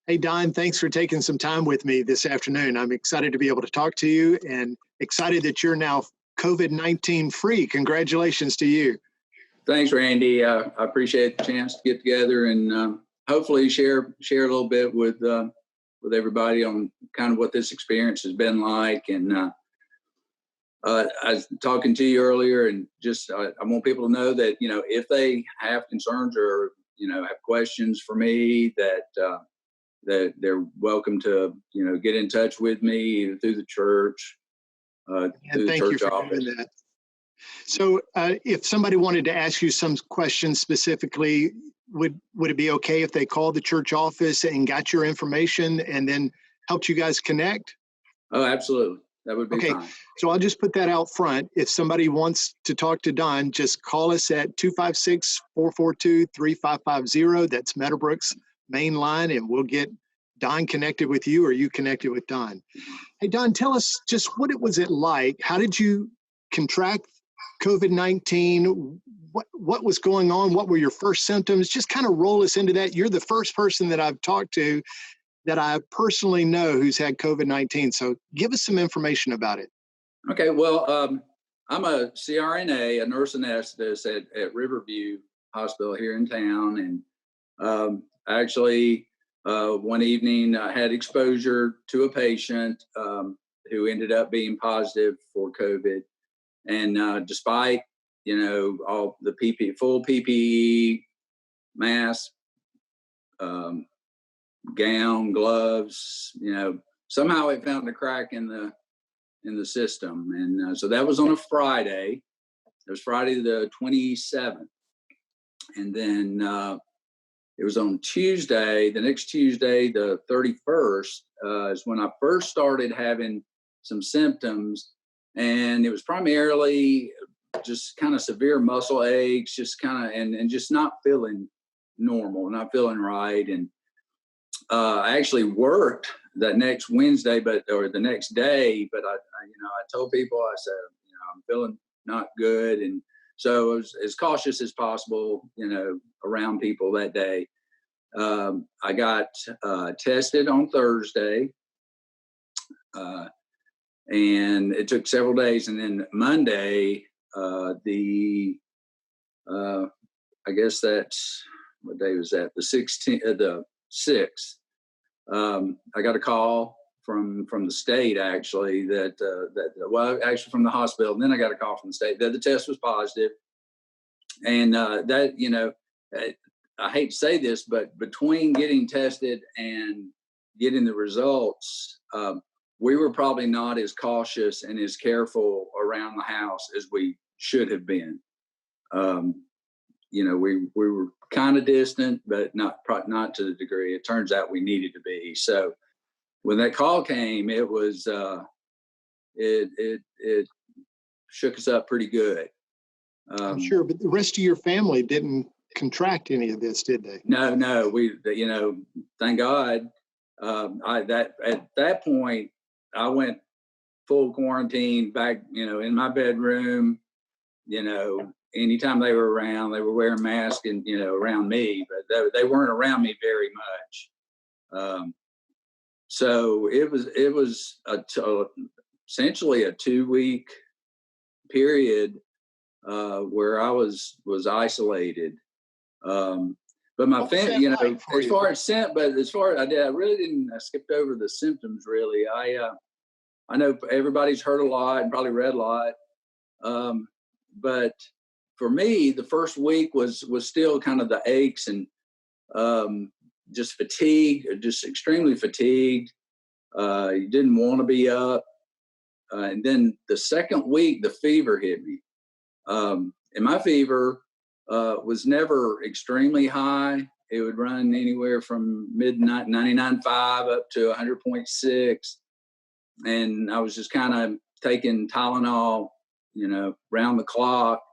Hey, Don, thanks for taking some time with me this afternoon. I'm excited to be able to talk to you and excited that you're now COVID-19 free. Congratulations to you. Thanks, Randy. I appreciate the chance to get together and hopefully share a little bit with everybody on kind of what this experience has been like. And I was talking to you earlier, and just I want people to know that if they have concerns or have questions for me, that they're welcome to get in touch with me either through the church, through the church office. Doing that. So if somebody wanted to ask you some questions specifically, would it be okay if they called the church office and got your information and then helped you guys connect? Oh, absolutely. That would be fine. So I'll just put that out front. If somebody wants to talk to Don, just call us at 256-442-3550. That's MeadowBrook's main line, and we'll get Don connected with you or you connected with Don. Hey, Don, tell us just what it was like. How did you contract COVID-19? What was going on? What were your first symptoms? Just kind of roll us into that. You're the first person that I've talked to that I personally know who's had COVID-19. So give us some information about it. Okay. Well, I'm a CRNA, a nurse anesthetist at Riverview Hospital here in town. And actually, one evening I had exposure to a patient who ended up being positive for COVID. And despite, all the full PPE, mask, gown, gloves, somehow it found a crack in the system. And so that was on a Friday. It was Friday the 27th. And then it was on Tuesday, the next Tuesday, the 31st, is when I first started having some symptoms. And it was primarily just kind of severe muscle aches, just kind of, and just not feeling normal, not feeling right. And I actually worked that next Wednesday, or the next day, but I told people, I said, I'm feeling not good. And so I was as cautious as possible, around people that day. I got tested on Thursday, and it took several days. And then Monday, I guess that's, what day was that? The 16th, the 6th. I got a call from the state, actually, actually from the hospital. And then I got a call from the state that the test was positive. And I hate to say this, but between getting tested and getting the results, we were probably not as cautious and as careful around the house as we should have been. We were kind of distant, but not to the degree it turns out we needed to be. So when that call came, it was it shook us up pretty good. I'm sure, but the rest of your family didn't contract any of this, did they? No, we thank God. At that point, I went full quarantine back, in my bedroom. Anytime they were around, they were wearing masks and, around me, but they weren't around me very much. So it was essentially a 2-week period where I was isolated. But my family, as far as I really didn't. I skipped over the symptoms. Really, I know everybody's heard a lot and probably read a lot, but for me, the first week was still kind of the aches and just fatigue, just extremely fatigued. You didn't want to be up, and then the second week, the fever hit me, and my fever was never extremely high. It would run anywhere from mid 99.5 up to 100.6. And I was just kind of taking Tylenol, round the clock,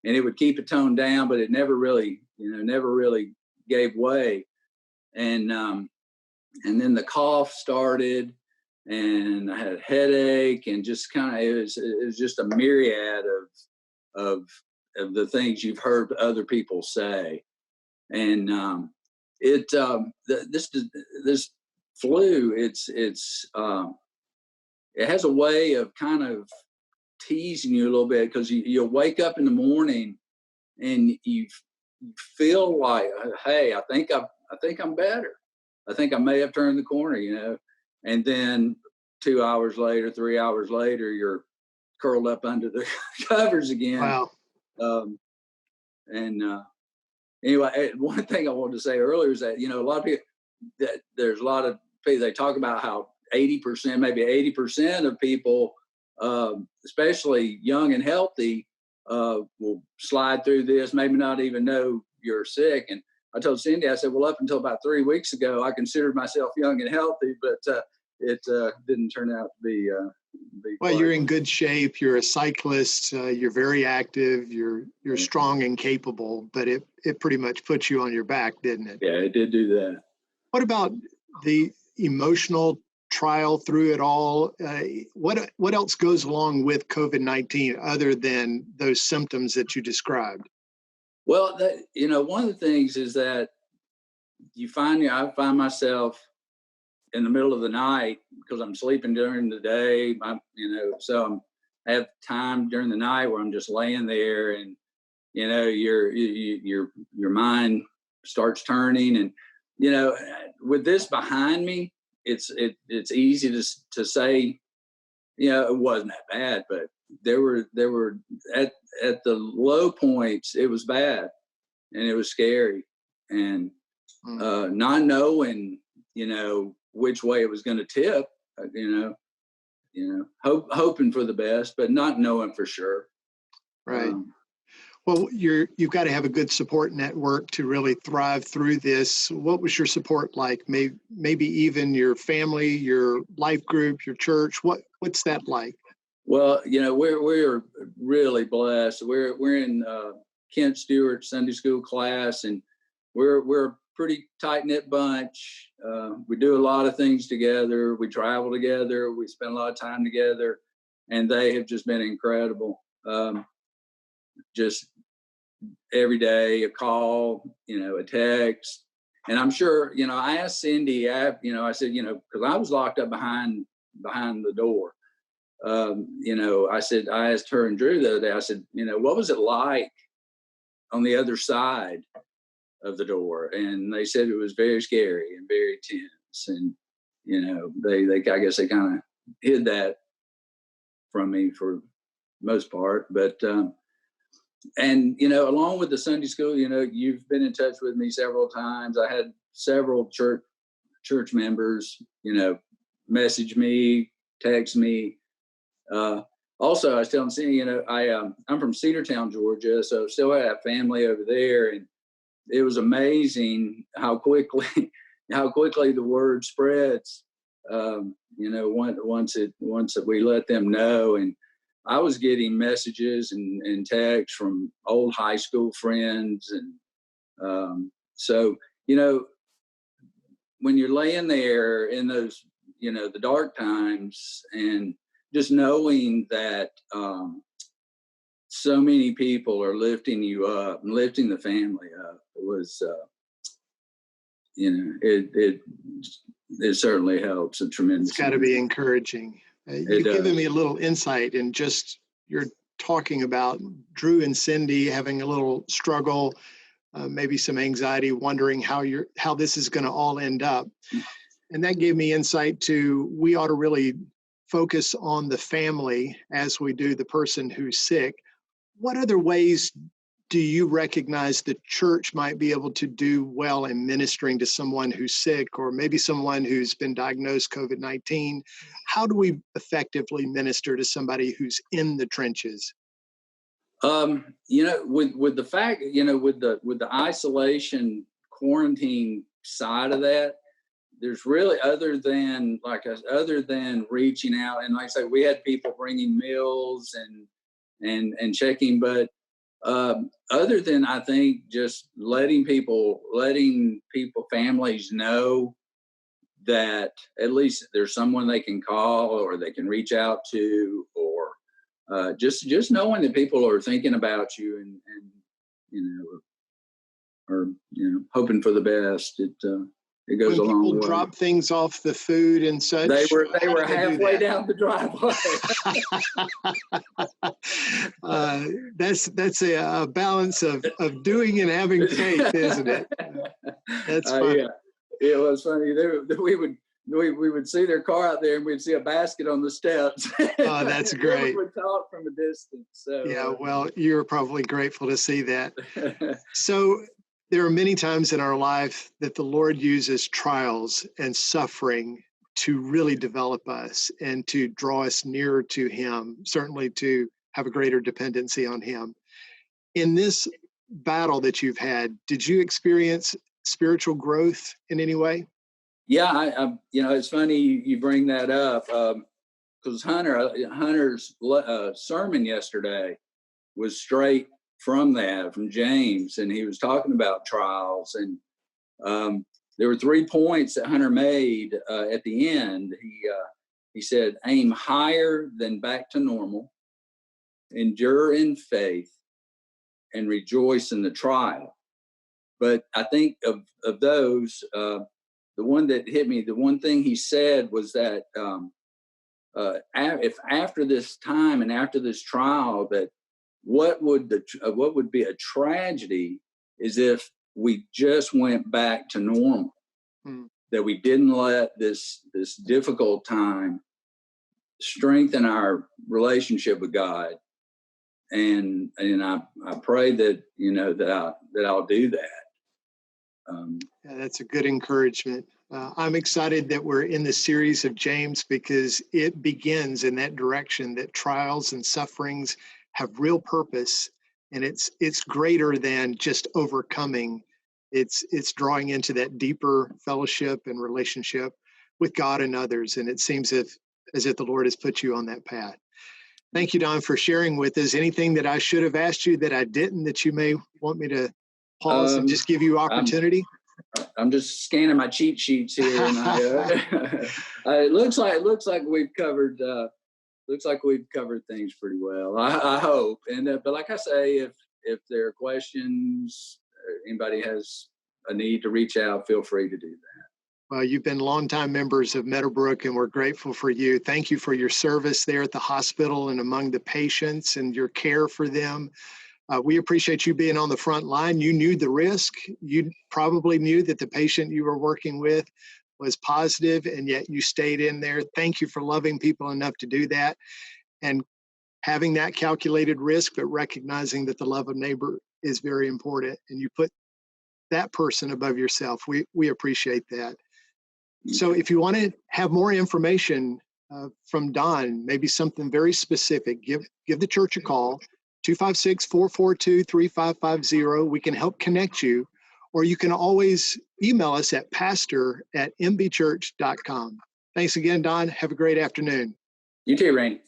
and it would keep it toned down, but it never really gave way. And then the cough started, and I had a headache, and just kind of, it was just a myriad of the things you've heard other people say. And this flu, it has a way of kind of teasing you a little bit, because you'll wake up in the morning and you feel like, hey, I think I'm better. I think I may have turned the corner, and then 2 hours later, 3 hours later, you're curled up under the covers again. Wow. Anyway, one thing I wanted to say earlier is that, a lot of people, there's a lot of people, they talk about how 80%, maybe 80% of people, especially young and healthy, will slide through this, maybe not even know you're sick. And I told Cindy, I said, well, up until about 3 weeks ago, I considered myself young and healthy, but it didn't turn out to be. Well, you're in good shape. You're a cyclist. You're very active. You're strong and capable. But it pretty much put you on your back, didn't it? Yeah, it did do that. What about the emotional trial through it all? What else goes along with COVID-19 other than those symptoms that you described? Well, one of the things is that I find myself in the middle of the night, because I'm sleeping during the day, so I have time during the night where I'm just laying there, and your mind starts turning, and with this behind me, it's easy to say, it wasn't that bad, but there were at the low points, it was bad, and it was scary, and not knowing, which way it was going to tip, hoping for the best, but not knowing for sure. Right. Well, you've got to have a good support network to really thrive through this. What was your support like? Maybe even your family, your life group, your church. What's that like? Well, we're really blessed. We're in Kent Stewart Sunday school class, and we're a pretty tight-knit bunch. We do a lot of things together. We travel together. We spend a lot of time together, and they have just been incredible. Just every day, a call, a text. And I'm sure, I asked Cindy, I said, because I was locked up behind the door. I asked her and Drew the other day, I said, what was it like on the other side of the door? And they said it was very scary and very tense. And, I guess they kind of hid that from me for most part. But, along with the Sunday school, you've been in touch with me several times. I had several church members, message me, text me. Also, I was telling Cindy, I'm from Cedartown, Georgia, so still have family over there, and it was amazing how quickly the word spreads. Once we let them know, and I was getting messages and texts from old high school friends, and so when you're laying there in those the dark times, and just knowing that so many people are lifting you up and lifting the family up, it was it certainly helps a tremendous. It's got to be encouraging. You've given me a little insight in just you're talking about Drew and Cindy having a little struggle, maybe some anxiety, wondering how this is going to all end up. And that gave me insight to we ought to really focus on the family as we do the person who's sick. What other ways do you recognize the church might be able to do well in ministering to someone who's sick, or maybe someone who's been diagnosed COVID-19? How do we effectively minister to somebody who's in the trenches? With the fact, with the isolation quarantine side of that, there's really other than reaching out, and like I say, we had people bringing meals and checking, but other than, I think, just letting people, families know that at least there's someone they can call or they can reach out to, or just knowing that people are thinking about you and hoping for the best. it goes when a long people way. drop things off the food and such. They were how do they do halfway that? down the driveway. That's a balance of doing and having faith, isn't it? That's funny. Yeah, it was funny. We would see their car out there, and we'd see a basket on the steps. Oh, that's great. We would talk from a distance. So, yeah, well, you're probably grateful to see that. So there are many times in our life that the Lord uses trials and suffering to really develop us and to draw us nearer to Him, certainly to have a greater dependency on Him. In this battle that you've had, did you experience spiritual growth in any way? Yeah, I it's funny you bring that up, because Hunter's sermon yesterday was straight from James, and he was talking about trials, and there were 3 points that Hunter made at the end. He said, aim higher than back to normal, endure in faith, and rejoice in the trial. But I think of those, the one that hit me, the one thing he said was that if after this time and after this trial, that what would be a tragedy is if we just went back to normal, that we didn't let this difficult time strengthen our relationship with God. And I pray that, that I'll do that. Yeah, that's a good encouragement. I'm excited that we're in the series of James because it begins in that direction, that trials and sufferings have real purpose, and it's greater than just overcoming. It's drawing into that deeper fellowship and relationship with God and others, and it seems as if the Lord has put you on that path. Thank you, Don, for sharing with us. Anything that I should have asked you that I didn't, that you may want me to pause and just give you opportunity? I'm just scanning my cheat sheets here, and it looks like we've covered things pretty well. I hope. And but like I say, if there are questions, anybody has a need to reach out, feel free to do that. Well, you've been longtime members of MeadowBrook, and we're grateful for you. Thank you for your service there at the hospital and among the patients and your care for them. We appreciate you being on the front line. You knew the risk. You probably knew that the patient you were working with was positive, and yet you stayed in there. Thank you for loving people enough to do that and having that calculated risk, but recognizing that the love of neighbor is very important, and you put that person above yourself. We appreciate that. So if you want to have more information from Don, maybe something very specific, give the church a call. 256-442-3550. We can help connect you, or you can always email us at pastor@mbchurch.com. Thanks again, Don. Have a great afternoon. You too, Rainey.